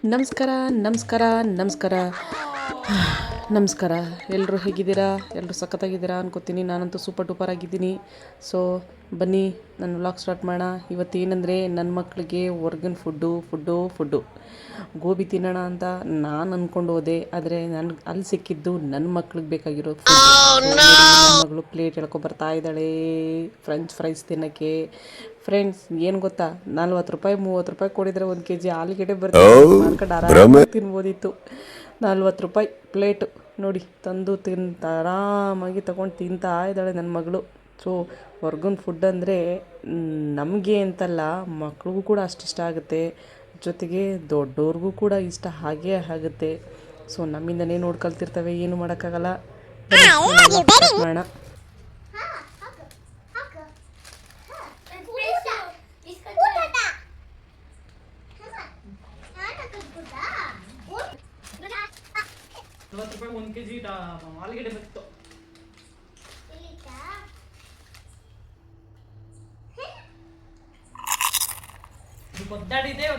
ನಮಸ್ಕಾರ ನಮಸ್ಕಾರ ನಮಸ್ಕಾರ ನಮಸ್ಕಾರ. ಎಲ್ಲರೂ ಹೇಗಿದ್ದೀರಾ? ಎಲ್ಲರೂ ಸಖತ್ತಾಗಿದ್ದೀರಾ ಅನ್ಕೋತೀನಿ. ನಾನಂತೂ ಸೂಪರ್ ಡೂಪರ್ ಆಗಿದ್ದೀನಿ. ಸೊ ಬನ್ನಿ ನನ್ನ ವ್ಲಾಗ್ ಸ್ಟಾರ್ಟ್ ಮಾಡೋಣ. ಇವತ್ತು ಏನಂದರೆ ನನ್ನ ಮಕ್ಕಳಿಗೆ ಹೊರ್ಗಿನ ಫುಡ್ಡು ಗೋಬಿ ತಿನ್ನೋಣ ಅಂತ ನಾನು ಅಂದ್ಕೊಂಡು ಹೋದೆ. ಆದರೆ ನನಗೆ ಅಲ್ಲಿ ಸಿಕ್ಕಿದ್ದು ನನ್ನ ಮಕ್ಳಿಗೆ ಬೇಕಾಗಿರೋ ನನ್ನ ಮಗಳು ಪ್ಲೇಟ್ ಬರ್ತಾ ಇದ್ದಾಳೆ ಫ್ರೆಂಚ್ ಫ್ರೈಸ್ ತಿನ್ನೋಕ್ಕೆ. ಫ್ರೆಂಡ್ಸ್ ಏನು ಗೊತ್ತಾ, 40 ರೂಪಾಯಿ 30 ರೂಪಾಯಿ ಕೊಡಿದ್ರೆ 1 kg ಆಲೂಗೆಡ್ಡೆ ಬರ್ಕೊಂಡು ಆರಾಮಾಗಿ ತಿನ್ಬೋದಿತ್ತು. 40 ರೂಪಾಯಿ ಪ್ಲೇಟು ನೋಡಿ ತಂದು ಆರಾಮಾಗಿ ತೊಗೊಂಡು ತಿಂತಾ ಇದ್ದಾಳೆ ನನ್ನ ಮಗಳು. ಸೊ ಹೊರ್ಗಿನ ಫುಡ್ ಅಂದರೆ ನಮಗೆ ಅಂತಲ್ಲ, ಮಕ್ಳಿಗೂ ಕೂಡ ಅಷ್ಟಿಷ್ಟ ಆಗುತ್ತೆ, ಜೊತೆಗೆ ದೊಡ್ಡವ್ರಿಗೂ ಕೂಡ ಇಷ್ಟ ಹಾಗೇ ಆಗುತ್ತೆ. ಸೊ ನಮ್ಮಿಂದನೇ ನೋಡ್ಕೊಳ್ತಿರ್ತವೆ, ಏನು ಮಾಡೋಕ್ಕಾಗಲ್ಲ. ಮಾಡೋಣ. ರೂಪಾಯಿ 1 kg ಆಲೂಗೆಡ್ಡೆ ಬೇಕಿತ್ತು. ಒದ್ದಾಡಿದ್ದು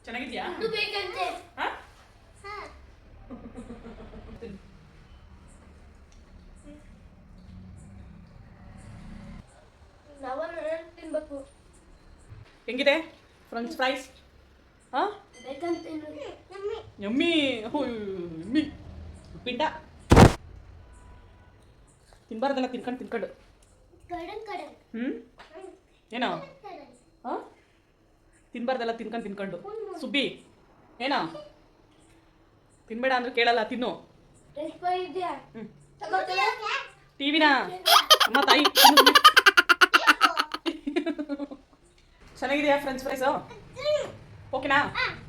ಚೆನ್ನಾಗಿದ್ಯಾ? ಹೆಂಗಿದೆ ಫ್ರೆಂಚ್ ಫ್ರೈಸ್? ಯಮ್ಮಿ ಯಮ್ಮಿ ಪಿಂಡ ತಿನ್ಬಾರ್ದಲ್ಲ, ತಿನ್ಕೊಂಡು ಏನೋ ತಿನ್ಬಾರ್ದಲ್ಲ, ತಿನ್ಕೊಂಡು ಸುಬ್ಬಿ ಏನೋ ತಿನ್ಬೇಡ ಅಂದ್ರೆ ಕೇಳಲ್ಲ, ತಿನ್ನು. ಟಿವಿನ ಅಮ್ಮ ತಾಯಿ ಚೆನ್ನಾಗಿದೆಯಾ ಫ್ರೆಂಚ್ ಫ್ರೈಸು? ಓಕೆನಾ?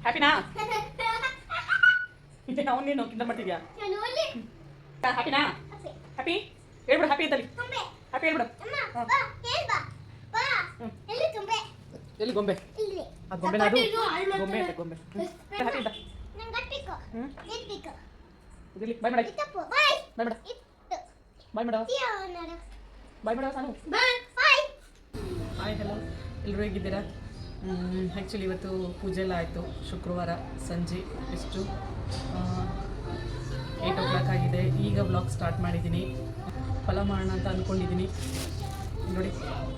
ಹ್ಯಾಪಿನಾ? ಅವನೇನು ಕಿಂದ ಮಾಡ್ತಿದ್ಯಾ? ಹ್ಯಾಪಿನಾ? ಹ್ಯಾಪಿ ಹೇಳ್ಬಿಡು, ಹ್ಯಾಪಿ ಅಂತಲ್ಲಿ ಹ್ಯಾಪಿ ಹೇಳ್ಬಿಡು. ಎಲ್ಲಿ ಗೊಂಬೆ? ಆ ಗೊಂಬೆ ನಾಡು ಗೊಂಬೆ ಅಂತ ಗೊಂಬೆ. ಹ್ಯಾಪಿ ಅಂತ ಇಲ್ಲಿ ಬಾಯ್ ಮಾಡ, ಬಾಯ್ ಮಾಡ, ಬಾಯ್ ಮಾಡ, ಬಾಯ್ ಮಾಡ ಸಾನು. ಹಾಯ್ ಹಲೋ, ಎಲ್ಲರೂ ಹೇಗಿದ್ದೀರಾ? ಆ್ಯಕ್ಚುಲಿ ಇವತ್ತು ಪೂಜೆ ಎಲ್ಲ ಆಯಿತು. ಶುಕ್ರವಾರ ಸಂಜೆ ಎಷ್ಟು 8 o'clock ಆಗಿದೆ. ಈಗ ವ್ಲಾಗ್ ಸ್ಟಾರ್ಟ್ ಮಾಡಿದ್ದೀನಿ. ಪಲಾವ್ ಮಾಡೋಣ ಅಂತ ಅಂದ್ಕೊಂಡಿದ್ದೀನಿ. ನೋಡಿ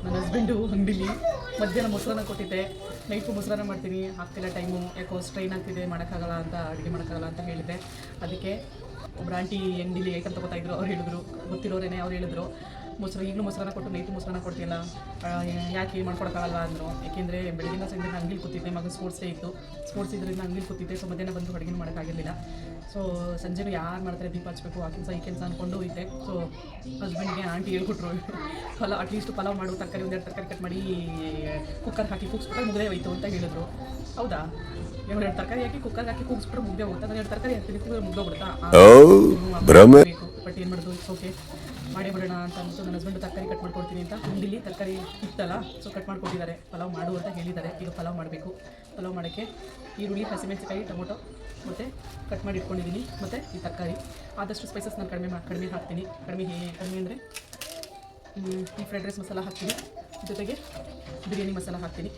ನನ್ನ ಹಸ್ಬೆಂಡು ಅಂಗಡಿಲಿ ಮಧ್ಯಾಹ್ನ ಮೊಸರನ್ನ ಕೊಟ್ಟಿದ್ದೆ, ನೈಟು ಮೊಸರನ್ನ ಮಾಡ್ತೀನಿ, ಆಗ್ತಿಲ್ಲ ಟೈಮು, ಯಾಕೋ ಸ್ಟ್ರೈನ್ ಆಗ್ತಿದೆ, ಮಾಡೋಕ್ಕಾಗಲ್ಲ ಅಂತ, ಅಡುಗೆ ಮಾಡೋಕ್ಕಾಗಲ್ಲ ಅಂತ ಹೇಳಿದ್ದೆ. ಅದಕ್ಕೆ ಒಬ್ಬರು ಆಂಟಿ ಅಂಗಡಿಲಿ ಐಟಮ್ ತೊಗೋತಾಯಿದ್ರು, ಅವ್ರು ಹೇಳಿದ್ರು, ಗೊತ್ತಿರೋರೇನೆ, ಅವ್ರು ಹೇಳಿದ್ರು ಈಗಲೂ ಮೊಸರನ್ನ ಕೊಟ್ಟು ನೈಟು ಮೊಸರನ್ನ ಕೊಡ್ತಿಲ್ಲ, ಯಾಕೆ ಮಾಡ್ಕೊಡೋಕ್ಕಾಗಲ್ಲ ಅಂದರು. ಏಕೆಂದರೆ ಬೆಳಗಿನ ಸಂಜೆ ನಾನು ಅಂಗಡಿಲಿ ಕೂತಿದ್ದೆ, ಮಗ ಸ್ಪೋರ್ಟ್ಸ್ ಡೇ ಇತ್ತು, ಸ್ಪೋರ್ಟ್ಸ್ ಇದರಿಂದ ಅಂಗಡಿಲಿ ಕೂತಿದ್ದೆ. ಸೊ ಮಧ್ಯಾಹ್ನ ಬಂದು ಅಡುಗೆ ಮಾಡೋಕ್ಕಾಗಿರಲಿಲ್ಲ. ಸೊ ಸಂಜೆನೂ ಯಾರು ಮಾಡ್ತಾರೆ, ದೀಪ ಹಚ್ಬೇಕು, ಆ ಕೆಲಸ ಈ ಕೆಲಸ ಅಂದ್ಕೊಂಡು ಇದ್ದೆ. ಸೊ ಹಸ್ಬೆಂಡ್ಗೆ ಆಂಟಿ ಹೇಳ್ಕೊಟ್ರು, ಅಟ್ಲೀಸ್ಟ್ ಪಲಾವ್ ಮಾಡು, ತರಕಾರಿ 1-2 ತರಕಾರಿ ಕಟ್ ಮಾಡಿ ಕುಕ್ಕರ್ ಹಾಕಿ ಕೂಗಿಸ್ಬಿಟ್ರೆ ಮುಗ್ದೇ ಹೋಯ್ತು ಅಂತ ಹೇಳಿದ್ರು. ಹೌದಾ? 2 ತರಕಾರಿ ಹಾಕಿ ಕುಕ್ಕರ್ ಹಾಕಿ ಕೂಗಿಸ್ಬಿಟ್ರೆ ಮುಗ್ದೇ ಹೋಗ್ತಾ, ನಾನು 2 ತರಕಾರಿ ಹಾಕ್ತೀನಿ, ಮುಗ್ದೋಗ್ಬಿಡುತ್ತಾ? ಬಟ್ ಏನು ಮಾಡೋದು, ಇಟ್ಸ್ ಓಕೆ, ಮಾಡೇ ಬಿಡೋಣ ಅಂತ ಅಂದ್ಬಿಟ್ಟು ನನ್ನ ಹಸ್ಬೆಂಡು ತರಕಾರಿ ಕಟ್ ಮಾಡ್ಕೊಡ್ತೀನಿ ಅಂತ ಅಂಗಡಿಲಿ ತರಕಾರಿ ಇತ್ತಲ್ಲ, ಸೊ ಕಟ್ ಮಾಡ್ಕೊಟ್ಟಿದ್ದಾರೆ. ಪಲಾವ್ ಮಾಡು ಅಂತ ಹೇಳಿದ್ದಾರೆ. ಈಗ ಪಲಾವ್ ಮಾಡಬೇಕು. ಪಲಾವ್ ಮಾಡೋಕ್ಕೆ ಈರುಳ್ಳಿ, ಹಸಿಮೆಣಸಿನಕಾಯಿ, ಟೊಮೊಟೊ ಮತ್ತು ಕಟ್ ಮಾಡಿ ಇಟ್ಕೊಂಡಿದ್ದೀನಿ, ಮತ್ತು ಈ ತರಕಾರಿ. ಆದಷ್ಟು ಸ್ಪೈಸಸ್ ನಾನು ಕಡಿಮೆ ಹಾಕ್ತೀನಿ. ಕಡಿಮೆ ಅಂದರೆ ಈ ಫ್ರೈಡ್ ರೈಸ್ ಮಸಾಲ ಹಾಕ್ತೀನಿ, ಜೊತೆಗೆ ಬಿರಿಯಾನಿ ಮಸಾಲ ಹಾಕ್ತೀನಿ,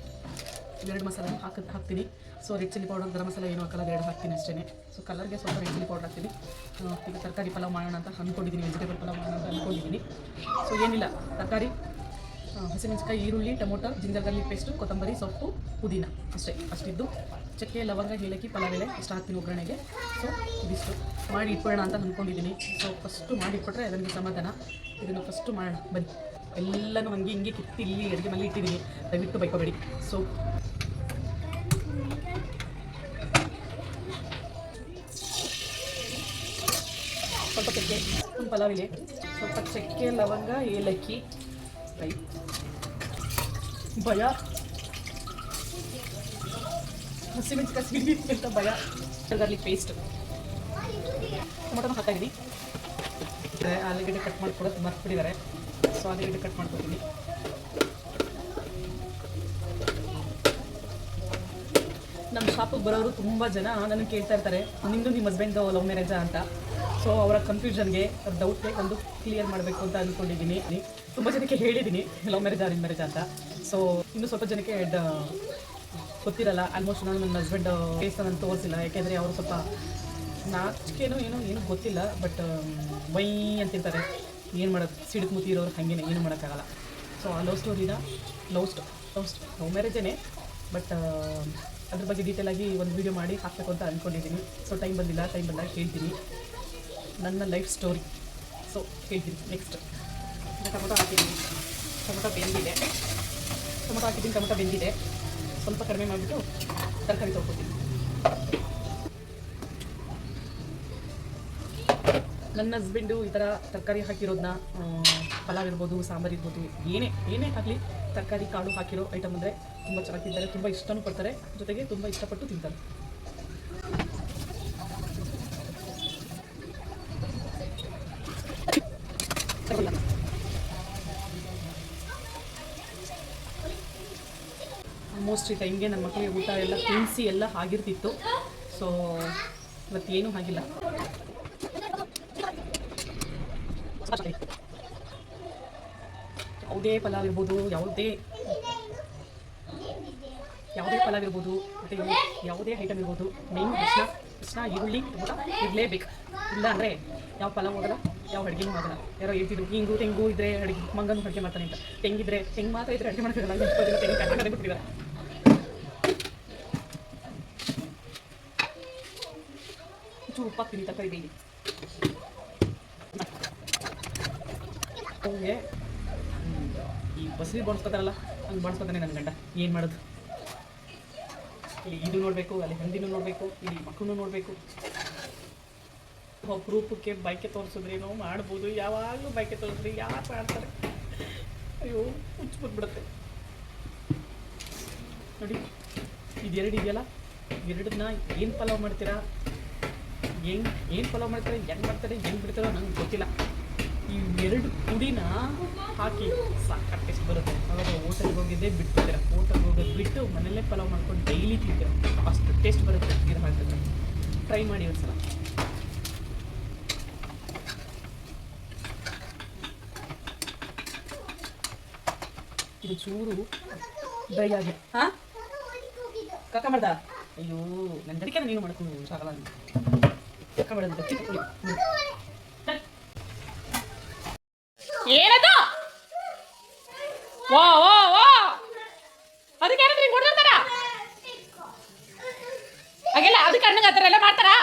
2 ಮಸಾಲ ಹಾಕ್ತೀನಿ. So red chilli powder, garam masala ಏನೂ ಹಾಕಲ್ಲ, 2 ಹಾಕ್ತೀನಿ ಅಷ್ಟೇ. ಸೊ ಕಲರ್ಗೆ ಸ್ವಲ್ಪ ರೆಡ್ ಚಿಲ್ಲಿ ಪೌಡರ್ ಹಾಕ್ತೀನಿ. ಈಗ ತರಕಾರಿ ಪಲಾವ್ ಮಾಡೋಣ ಅಂತ ಅಂದ್ಕೊಂಡಿದ್ದೀನಿ, ವೆಜಿಟೇಬಲ್ ಪಲಾವ್ ಮಾಡೋಣ ಅಂತ ಅಂದ್ಕೊಂಡಿದ್ದೀನಿ. ಸೊ ಏನಿಲ್ಲ, ತರಕಾರಿ, ಹಸಿಮೆಣಸಿನಕಾಯಿ, ಈರುಳ್ಳಿ, ಟೊಮೊಟೊ, ಜಿಂಜರ್ ಗಾರ್ಲಿಕ್ ಪೇಸ್ಟು, ಕೊತ್ತಂಬರಿ ಸೊಪ್ಪು, ಪುದೀನ, ಅಷ್ಟಿದ್ದು, ಚಕ್ಕೆ, ಲವಂಗ, ಏಲಕ್ಕಿ, ಪಲಾವ್ ಎಲೆ ಇಷ್ಟು ಹಾಕ್ತೀನಿ ಒಗ್ಗರಣೆಗೆ. ಸೊ ಇದಿಷ್ಟು ಮಾಡಿ ಇಟ್ಕೊಳ್ಳೋಣ ಅಂತ ಅಂದ್ಕೊಂಡಿದ್ದೀನಿ. ಸೊ ಫಸ್ಟು ಮಾಡಿಟ್ಬಿಟ್ರೆ ಅದಕ್ಕೆ ಸಮಾಧಾನ. ಇದನ್ನು ಫಸ್ಟು ಮಾಡೋಣ ಬನ್ನಿ. ಎಲ್ಲನೂ ಹಂಗೆ ಹಿಂಗೆ ಕಿತ್ತಿ ಇಲ್ಲಿ ಅಡುಗೆ ಮನೆ ಇಟ್ಟಿದ್ದೀನಿ, ದಯವಿಟ್ಟು ಬೈಕೋಬೇಡಿ. ಸೊ ಸ್ವಲ್ಪ ಚಕ್ಕೆ, ಒಂದು ಪಲಾವ್ ಎಲೆ, ಸ್ವಲ್ಪ ಚಕ್ಕೆ, ಲವಂಗ, ಏಲಕ್ಕಿ, ರೈಟ್ ಭಯ, ಹಸಿಮೆಣಸಿನಕಾಯಿ ಸಿಡಿಯುತ್ತೆ ಅಂತ ಭಯ, ಗಾರ್ಲಿಕ್ ಪೇಸ್ಟ್, ಟೊಮೊಟೊನ ಹಾಕ್ತಾಯಿದ್ದೀನಿ. ಆಲೂಗಡ್ಡೆ ಕಟ್ ಮಾಡ್ಕೊಡೋದು ಮರ್ತ್ಬಿಟ್ಟಿದ್ದಾರೆ. ಸೊ ಆಲೂಗಡ್ಡೆ ಕಟ್ ಮಾಡ್ಕೊತೀನಿ. ನಮ್ಮ ಶಾಪಿಗೆ ಬರೋರು ತುಂಬ ಜನ ನನಗೆ ಕೇಳ್ತಾ ಇರ್ತಾರೆ, ನಿಮ್ಮದು ನಿಮ್ಮ ಹಸ್ಬೆಂಡ್ದು ಲವ್ ಮ್ಯಾರೇಜಾ ಅಂತ. ಸೊ ಅವರ ಕನ್ಫ್ಯೂಷನ್ಗೆ ಅವ್ರ ಡೌಟ್ಗೆ ಒಂದು ಕ್ಲಿಯರ್ ಮಾಡಬೇಕು ಅಂತ ಅಂದ್ಕೊಂಡಿದ್ದೀನಿ. ತುಂಬ ಜನಕ್ಕೆ ಹೇಳಿದ್ದೀನಿ ಲವ್ ಮ್ಯಾರೇಜ್ ಅರೇಂಜ್ ಮ್ಯಾರೇಜ್ ಅಂತ. ಸೊ ಇನ್ನೂ ಸ್ವಲ್ಪ ಜನಕ್ಕೆ ಗೊತ್ತಿರಲ್ಲ. ಆಲ್ಮೋಸ್ಟ್ ನಾನು ನನ್ನ ಹಸ್ಬೆಂಡ್ ಫೇಸ್ನ ನಾನು ತೋರಿಸಿಲ್ಲ, ಯಾಕೆಂದರೆ ಅವರು ಸ್ವಲ್ಪ ನಾಚಿಕೆನೋ ಏನೂ ಗೊತ್ತಿಲ್ಲ. ಬಟ್ ವೈ ಅಂತಿರ್ತಾರೆ, ಏನು ಮಾಡೋದು, ಸಿಡುಕು ಮುತಿ ಇರೋರು ಹಾಗೇನೆ, ಏನು ಮಾಡೋಕ್ಕಾಗಲ್ಲ. ಸೊ ಆ ಲವ್ ಸ್ಟೋರಿನ ಲವ್ ಮ್ಯಾರೇಜೇ, ಬಟ್ ಅದ್ರ ಬಗ್ಗೆ ಡೀಟೇಲಾಗಿ ಒಂದು ವೀಡಿಯೋ ಮಾಡಿ ಹಾಕಬೇಕು ಅಂತ ಅಂದ್ಕೊಂಡಿದ್ದೀನಿ. ಸೊ ಟೈಮ್ ಬಂದಾಗ ಹೇಳ್ತೀನಿ ನನ್ನ ಲೈಫ್ ಸ್ಟೋರಿ. ಸೊ ಹೇಳ್ತೀನಿ ನೆಕ್ಸ್ಟ್. ಟೊಮೊಟೊ ಹಾಕಿದ್ದೀನಿ, ಟೊಮೊಟೊ ಬೆಂದಿದೆ. ಸ್ವಲ್ಪ ಕಡಿಮೆ ಮಾಡಿಬಿಟ್ಟು ತರಕಾರಿ ತೊಗೊಳ್ತೀನಿ. ನನ್ನ ಹಸ್ಬೆಂಡು ಈ ಥರ ತರಕಾರಿ ಹಾಕಿರೋದನ್ನ, ಪಲಾವ್ ಇರ್ಬೋದು, ಸಾಂಬಾರು ಇರ್ಬೋದು, ಏನೇ ಆಗಲಿ ತರಕಾರಿ ಕಾಳು ಹಾಕಿರೋ ಐಟಮ್ ಅಂದರೆ ತುಂಬ ಚೆನ್ನಾಗಿ ತಿಂತಾರೆ, ತುಂಬ ಇಷ್ಟನೂ ಪಡ್ತಾರೆ, ಜೊತೆಗೆ ತುಂಬ ಇಷ್ಟಪಟ್ಟು ತಿಂತಾರೆ. ಆಲ್ಮೋಸ್ಟ್ ಈ ಟೈಮ್ಗೆ ನನ್ನ ಮಕ್ಕಳಿಗೆ ಊಟ ಎಲ್ಲ ತಿನ್ನಿಸಿ ಎಲ್ಲ ಆಗಿರ್ತಿತ್ತು. ಸೊ ಇವತ್ತೇನೂ ಆಗಿಲ್ಲ. ಯಾವುದೇ ಪಲಾವ್ ಇರ್ಬೋದು, ಯಾವುದೇ ಪಲಾವ್ ಇರ್ಬೋದು, ಮತ್ತು ಯಾವುದೇ ಐಟಮ್ ಇರ್ಬೋದು, ಮೇನ್ ಕೃಷ್ಣ ಈರುಳ್ಳಿ ಟೊಮೊಟೊ ಇರಲೇಬೇಕು. ಇಲ್ಲ ಅಂದರೆ ಯಾವ ಪಲಾವ್ ಹೋಗಲ್ಲ, ಯಾವ ಅಡುಗೆನೂ ಆಗಲ್ಲ. ಯಾರೋ ಹೇಳ್ತಿದ್ರು ತೆಂಗು ಇದ್ದರೆ ಅಡುಗೆ ಮಂಗನೂ ಅಡುಗೆ ಮಾಡ್ತಾನೆ ಅಂತ. ತೆಂಗು ಮಾತ್ರ ಇದ್ದರೆ ಅಡುಗೆ ಮಾಡೋಕ್ಕಾಗಲ್ಲ. ತೆಂಗು ಕರ್ನಾಟಕ ಬಿಟ್ಟಿದ್ದಾರೆ. ಚೂರು ಉಪ್ಪು ಹಾಕ್ತೀನಿ ತರಕಾರಿ ಬೇಯಿಸಿ. ಅವನಿಗೆ ಈ ಬಸ್ರಿ ಬಾಡಿಸ್ಕೊತಾರಲ್ಲ, ಹಂಗೆ ಬಾಡಿಸ್ಕೊತಾನೆ ನನ್ನ ಗಂಡ. ಏನು ಮಾಡೋದು, ಇಲ್ಲಿ ಇದು ನೋಡಬೇಕು, ಅಲ್ಲಿ ಹಂದಿನೂ ನೋಡಬೇಕು, ಇಲ್ಲಿ ಮಕ್ಕಳನ್ನೂ ನೋಡಬೇಕು. ಅಪರೂಪಕ್ಕೆ ಬೈಕೆ ತೋರಿಸಿದ್ರೇನೋ ಮಾಡ್ಬೋದು, ಯಾವಾಗಲೂ ಬೈಕೆ ತೋರಿಸ್ರಿ ಯಾರು ಮಾಡ್ತಾರೆ. ಅಯ್ಯೋ ಹುಚ್ಚು ಬಂದ್ಬಿಡುತ್ತೆ ನೋಡಿ. ಇದೆರಡು ಇದೆಯಲ್ಲ, ಎರಡನ್ನ ಏನು ಪಲಾವ್ ಮಾಡ್ತೀರಾ, ಏನು ಪಲಾವ್ ಮಾಡ್ತಾರೆ, ಹೆಂಗೆ ಮಾಡ್ತಾರೆ, ಹೆಂಗೆ ಬಿಡ್ತಾರೋ ನಂಗೆ ಗೊತ್ತಿಲ್ಲ. ಈ ಎರಡು ಪುಡಿನ ಹಾಕಿ ಸಾಕಾಗಿ ಟೇಸ್ಟ್ ಬರುತ್ತೆ. ಅವಾಗ ಹೋಟೆಲ್ಗೆ ಹೋಗಿದ್ದೇ ಬಿಟ್ಬಿಡ್ತೀರ, ಹೋಟೆಲ್ಗೆ ಹೋಗೋದು ಬಿಟ್ಟು ಮನೆಯಲ್ಲೇ ಪಲಾವ್ ಮಾಡ್ಕೊಂಡು ಡೈಲಿ ತಿಂತೀರ, ಅಷ್ಟು ಟೇಸ್ಟ್ ಬರುತ್ತೆ. ಇದು ಹಾಕಿದ್ರೆ ಟ್ರೈ ಮಾಡಿ ಒಂದ್ಸಲ. ಇದು ಚೂರು ಡ್ರೈ ಆಗಿ ಕಕ್ಕ ಮಾಡ್ದ. ಅಯ್ಯೋ ನನ್ನ ಅದಕ್ಕೆ ನೀನು ಮಾಡ್ಕೊಂಡು ಆಗಲ್ಲ, ಕಕ್ಕ ಮಾಡೋದು ಏನದು. ವಾ ವಾ ವಾ, ಅದಕ್ಕೆ ಯಾರಾದ್ರೂ ಹಿಂಗೆ ಹೊಡೆದಿರ್ತಾರ ಹಾಗೆಲ್ಲ, ಅದಕ್ಕೆ ಅಣ್ಣಗೆ ಆ ಥರ ಎಲ್ಲ ಮಾಡ್ತಾರಾ?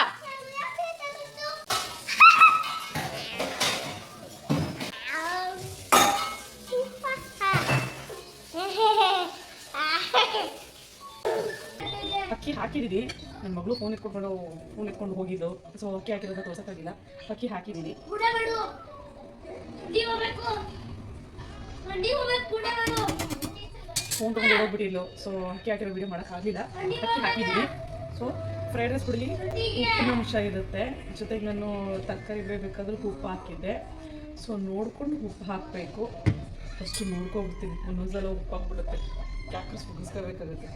ಅಕ್ಕಿ ಹಾಕಿದ್ದೀನಿ. ನನ್ನ ಮಗಳು ಫೋನ್ ಎತ್ಕೊಂಡು ಹೋಗಿದ್ದು. ಸೊ ಅಕ್ಕಿ ಹಾಕಿರೋದು ತೋರ್ಸೋಕ್ಕಾಗಿಲ್ಲ. ಅಕ್ಕಿ ಹಾಕಿದ್ದೀನಿ. ಫೋನ್ ತೊಗೊಂಡು ಹೋಗ್ಬಿಟ್ಟಿಲ್ಲ. ಸೊ ಅಕ್ಕಿ ಹಾಕಿರೋ ವಿಡಿಯೋ ಮಾಡೋಕ್ಕಾಗಲಿಲ್ಲ. ಅಕ್ಕಿ ಹಾಕಿದ್ದೀನಿ. ಸೊ ಫ್ರೈಡ್ ರೈಸ್ ಪುಡಿಲಿ ಉಪ್ಪಿನ ಅಂಶ ಇರುತ್ತೆ, ಜೊತೆಗೆ ನಾನು ತರಕಾರಿ ಬೇಯಬೇಕಾದ್ರೂ ಉಪ್ಪು ಹಾಕಿದ್ದೆ. ಸೊ ನೋಡ್ಕೊಂಡು ಉಪ್ಪು ಹಾಕಬೇಕು. ಫಸ್ಟು ನೋಡ್ಕೊಬಿಡ್ತೀನಿ, ಒಂದೊಂದ್ಸಲ ಉಪ್ಪು ಹಾಕ್ಬಿಡುತ್ತೆ, ಯಾಕೆ ಮುಗಿಸ್ಕೋಬೇಕಾಗುತ್ತೆ.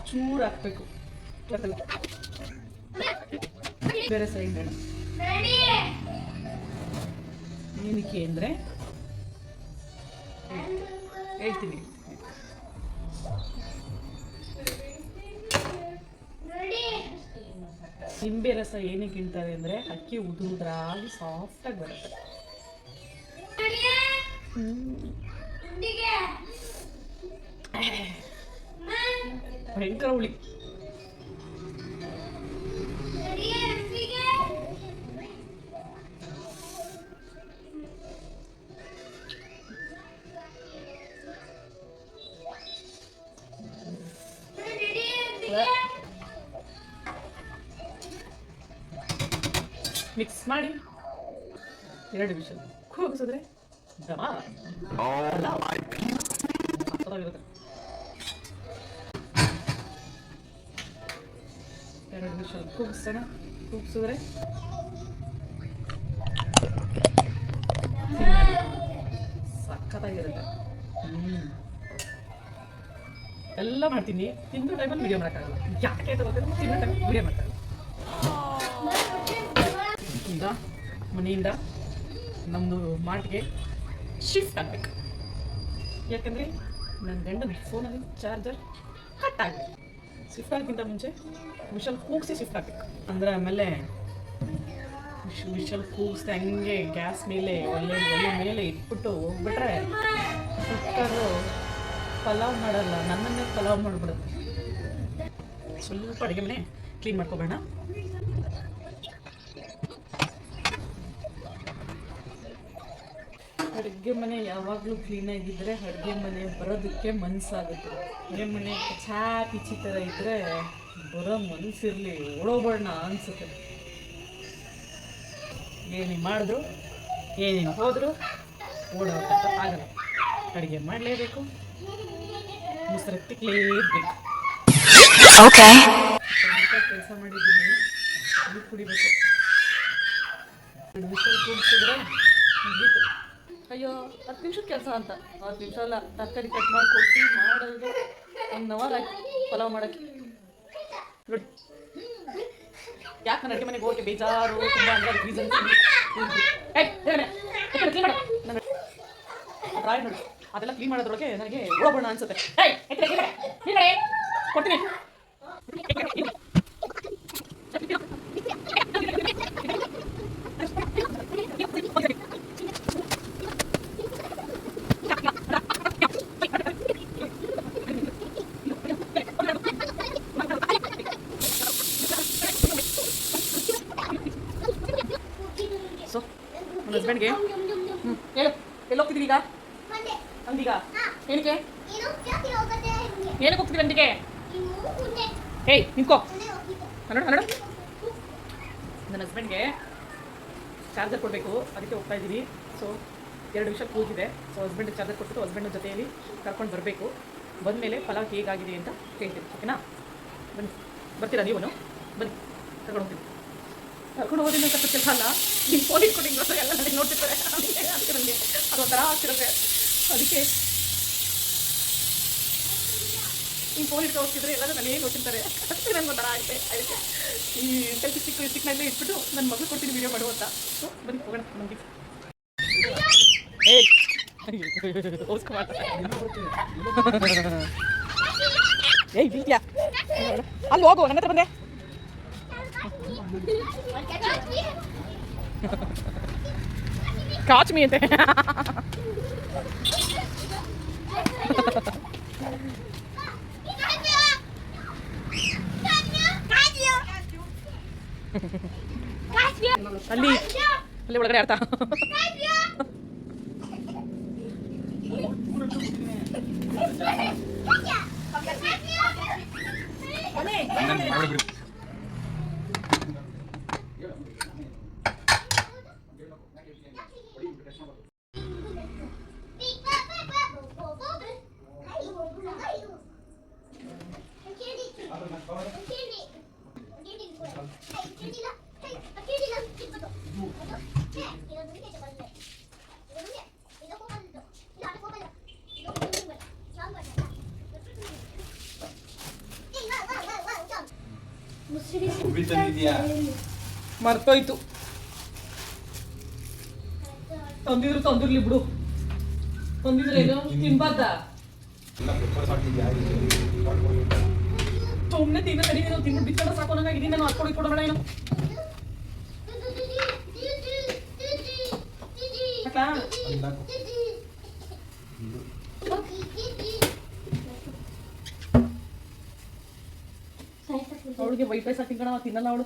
ಚೂರು ಹಾಕಬೇಕು. ಬೇರೆ ಸೈಡ್ ಬೇಡ. ಏನಕ್ಕೆ ಅಂದರೆ ಹೇಳ್ತೀನಿ. ನಿಂಬೆ ರಸ ಏನಕ್ಕೆ ಇಡ್ತಾರೆ ಅಂದರೆ ಅಕ್ಕಿ ಉದುರಾಗಿ ಸಾಫ್ಟಾಗಿ ಬರುತ್ತೆ. ಭಯಂಕರ ಹುಳಿ. ಮಿಕ್ಸ್ ಮಾಡಿ 2 ವಿಷಲ್ ಕೂಗಿಸಿದ್ರೆ ಇರುತ್ತೆ. 2 ವಿಷಲ್ ಕೂಗಿಸಿದ್ರೆ ಸಖತ್ತಾಗಿರುತ್ತೆ. ಎಲ್ಲ ಮಾಡ್ತೀನಿ, ತಿಂದು ಟೈಮಲ್ಲಿ ವೀಡಿಯೋ ಮಾಡೋಕ್ಕಾಗಲ್ಲ. ಯಾಕೆ ಅಂತ ಗೊತ್ತಿಲ್ಲ, ತಿನ್ನೋ ಟೈಮಲ್ಲಿ ವೀಡಿಯೋ ಮಾಡೋಕ್ಕಾಗಲ್ಲ. ಈಗ ಮನೆಯಿಂದ ನಮ್ಮದು ಮಾರ್ಟ್ಗೆ ಶಿಫ್ಟ್ ಆಗಬೇಕು. ಯಾಕಂದರೆ ನನ್ನ ಗಂಡನ ಫೋನಲ್ಲಿ ಚಾರ್ಜರ್ ಕಟ್ ಆಗಬೇಕು. ಶಿಫ್ಟ್ ಆಗೋಕ್ಕಿಂತ ಮುಂಚೆ ವಿಶಲ್ ಕೂಗಿಸಿ ಶಿಫ್ಟ್ ಆಗಬೇಕು. ಅಂದರೆ ಆಮೇಲೆ ವಿಶಲ್ ಕೂಗಿಸ್ದೆ ಹಂಗೆ ಗ್ಯಾಸ್ ಮೇಲೆ ಒಳ್ಳೆ ಮೇಲೆ ಇಟ್ಬಿಟ್ಟು ಹೋಗ್ಬಿಟ್ರೆ ಕುಕ್ಕರು ಪಲಾವ್ ಮಾಡಲ್ಲ, ನನ್ನನ್ನೇ ಪಲಾವ್ ಮಾಡಿಬಿಡುತ್ತೆ. ಸ್ವಲ್ಪ ಅಡುಗೆ ಮನೆ ಕ್ಲೀನ್ ಮಾಡ್ಕೊಬೇಡ. ಅಡುಗೆ ಮನೆ ಯಾವಾಗಲೂ ಕ್ಲೀನಾಗಿದ್ದರೆ ಅಡುಗೆ ಮನೆ ಬರೋದಕ್ಕೆ ಮನಸ್ಸಾಗುತ್ತೆ. ಅಡುಗೆ ಮನೆ ಕಚಾ ಪಿಚಿ ಥರ ಇದ್ದರೆ ಬರೋ ಮನಸ್ಸಿರಲಿ ಓಡೋಗ್ಬೇಡ ಅನಿಸುತ್ತೆ. ಏನೇನು ಮಾಡಿದ್ರು ಏನೇನು ಹೋದರೂ ಓಡೋಗ್ತ ಆಗಲ್ಲ. ಅಡುಗೆ ಮಾಡಲೇಬೇಕು, ಮುಸ್ರೆ ತಿಕ್ಲೇಬೇಕು. ಕೆಲಸ ಮಾಡಿದ್ದೀನಿ, ಅದು ಕುಡಿಬೇಕು. 2 ವಿಷಲ್ ಕೂಡಿಸಿದ್ರೆ ಮುಗೀತು. ಅಯ್ಯೋ 10 ನಿಮಿಷದ ಕೆಲಸ ಅಂತ, 10 ನಿಮಿಷ ಅಲ್ಲ, ತರಕಾರಿ ಕಟ್ ಮಾಡಿಕೊಟ್ಟು ಮಾಡೋದು 1 ಅವರ್ ಆಯ್ತು ಪಲಾವ್ ಮಾಡೋಕ್ಕೆ. ನೋಡಿ ಯಾಕೆ ನಾನು ಅಡುಗೆ ಮನೆಗೆ ಹೋಗಿ ಬೇಜಾರು ತುಂಬ ಅಂದರೆ ರೀಸನ್ ಡ್ರಾಯ್ ನೋಡಿ, ಅದೆಲ್ಲ ಕ್ಲೀನ್ ಮಾಡೋದ್ರೊಳಗೆ ನನಗೆ ಓಡೋಣ ಅನ್ಸುತ್ತೆ. ಕೊಡ್ತೀನಿ. ಸೊ ನನ್ನ ಹಸ್ಬೆಂಡ್ಗೆ ಹೇಳು, ಎಲ್ಲಿ ಹೋಗ್ತಿದ್ದೀವಿ ಈಗ? ಅಂದೀಗ ಏನಕ್ಕೆ ಏನಕ್ಕೆ ಹೋಗ್ತಿದ್ದೀವಿ ಅಂದಿಗೆ? ಏಯ್ ನಿಂತ್ಕೋ. ನೋಡು ನನ್ನ ಹಸ್ಬೆಂಡ್ಗೆ ಚಾರ್ಜರ್ ಕೊಡಬೇಕು, ಅದಕ್ಕೆ ಹೋಗ್ತಾ ಇದ್ದೀವಿ. ಸೊ 2 ವಿಷಯ ಕೂಗಿದೆ. ಸೊ ಹಸ್ಬೆಂಡ್ ಚಾರ್ಜರ್ ಕೊಟ್ಬಿಟ್ಟು ಹಸ್ಬೆಂಡ್ ಜೊತೆಯಲ್ಲಿ ಕರ್ಕೊಂಡು ಬರಬೇಕು. ಬಂದಮೇಲೆ ಪಲಾವ್ ಹೇಗಾಗಿದೆ ಅಂತ ಹೇಳ್ತೀನಿ, ಓಕೆನಾ? ಬನ್ನಿ, ಬರ್ತೀರಾ ನೀವು? ಬನ್ನಿ, ಕರ್ಕೊಂಡು ಹೋಗ್ತೀನಿ. ಕರ್ಕೊಂಡು ಹೋಗೋದಿನ ಕಷ್ಟ ಕೆಲಸ ಅಲ್ಲ. ನಿಮ್ಮ ಫೋನ್ ಇಟ್ಕೊಂಡು ಹಿಂಗೆ ಎಲ್ಲ ನನಗೆ ನೋಡ್ತಿರ್ತಾರೆ, ಅದಕ್ಕೆ ನನಗೆ ಅದೊಂಥರ ಆಗ್ತಿರುತ್ತೆ. ಅದಕ್ಕೆ ಹಿಂಗೆ ಫೋನ್ ಇಟ್ಟು ಹೋಗ್ತಿದ್ರೆ ಎಲ್ಲರೂ ನನಗೆ ನೋಡ್ತಿರ್ತಾರೆ, ಅದಕ್ಕೆ ನನಗೆ ಒಂಥರ ಆಗುತ್ತೆ. ಅದಕ್ಕೆ ಈ ಸೆಲ್ಫಿ ಸಿಕ್ಕಿನಲ್ಲೇ ಇಟ್ಬಿಟ್ಟು ನನ್ನ ಮಗಳು ಕೊಡ್ತೀನಿ ವೀಡಿಯೋ ಮಾಡುವಂತ. ಸೊ ಬನ್ನಿ ಹೋಗೋಣ. ನಮಗೆ ಏಯ್ ಬೀಳ್ತೀಯಾ? ಅಲ್ಲಿ ಹೋಗು, ನನ್ನ ಹತ್ರ ಬಂದೆ. ಕಾಚ್ ಮೀ ಅಂತೆ. ಅಲ್ಲಿ ಅಲ್ಲಿ ಒಳಗಡೆ ಆಡ್ತಾ ಮರ್ತೋಯ್ತು. ತಂದಿದ್ರು ತಂದಿರ್ಲಿ ಬಿಡು, ತಂದಿದ್ರೆ ಏನು ತಿನ್ಬಾರ್ದ? ಸುಮ್ಮನೆ ತಿನ್ನ ಕಡಿ ತಿನ್ಬಿಟ್ಟು ಬಿಚ್ಚಡ ಸಾಕು ನಂಗಾಗಿದ್ದೀನಿ. ನಾನು ಹಾಕೊಂಡು ಕೊಡಬೇಡ ಏನು ಅವಳಿಗೆ ವೈಟ್ ರೈಸ್ ಹಾಕಿ ಕಣ, ತಿನ್ನಲ್ಲ ಅವಳು.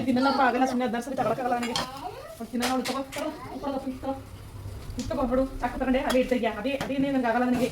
ತಿನ್ನಲ್ಲಪ್ಪ, ಆಗಲ್ಲ, ಸುಮ್ಮನೆ 14 ಸರಿ ತಗೊಳಕ್ಕಾಗಲ್ಲ ನನಗೆ. ತಿನ್ನಲ್ಲ ಅವಳು. ತಗೋಬಿಡು, ಸಾಕು ತಗೊಂಡೆ, ಅದೇ ಇಡ್ತಾ ಅದೇನೇ ನನಗೆ ಆಗಲ್ಲ ನನಗೆ.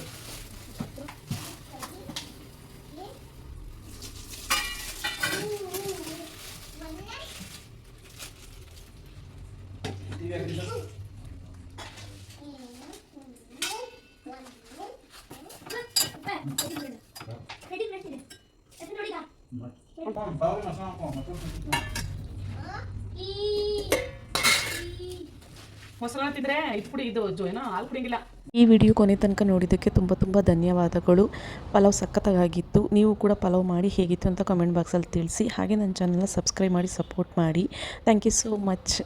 ಮೊಸರು ತಿಂದ್ರೆ ಇಟ್ಬಿಡಿ, ಇದು ಏನೋ ಹಾಲು ಕುಡಿಯಂಗಿಲ್ಲ. ಈ ವಿಡಿಯೋ ಕೊನೆ ತನಕ ನೋಡಿದ್ದಕ್ಕೆ ತುಂಬ ಧನ್ಯವಾದಗಳು. ಪಲಾವ್ ಸಖತ್ತಾಗಿತ್ತು. ನೀವು ಕೂಡ ಪಲಾವ್ ಮಾಡಿ ಹೇಗಿತ್ತು ಅಂತ ಕಮೆಂಟ್ ಬಾಕ್ಸಲ್ಲಿ ತಿಳಿಸಿ. ಹಾಗೆ ನನ್ನ ಚಾನಲ್ನ ಸಬ್ಸ್ಕ್ರೈಬ್ ಮಾಡಿ ಸಪೋರ್ಟ್ ಮಾಡಿ. Thank you so much.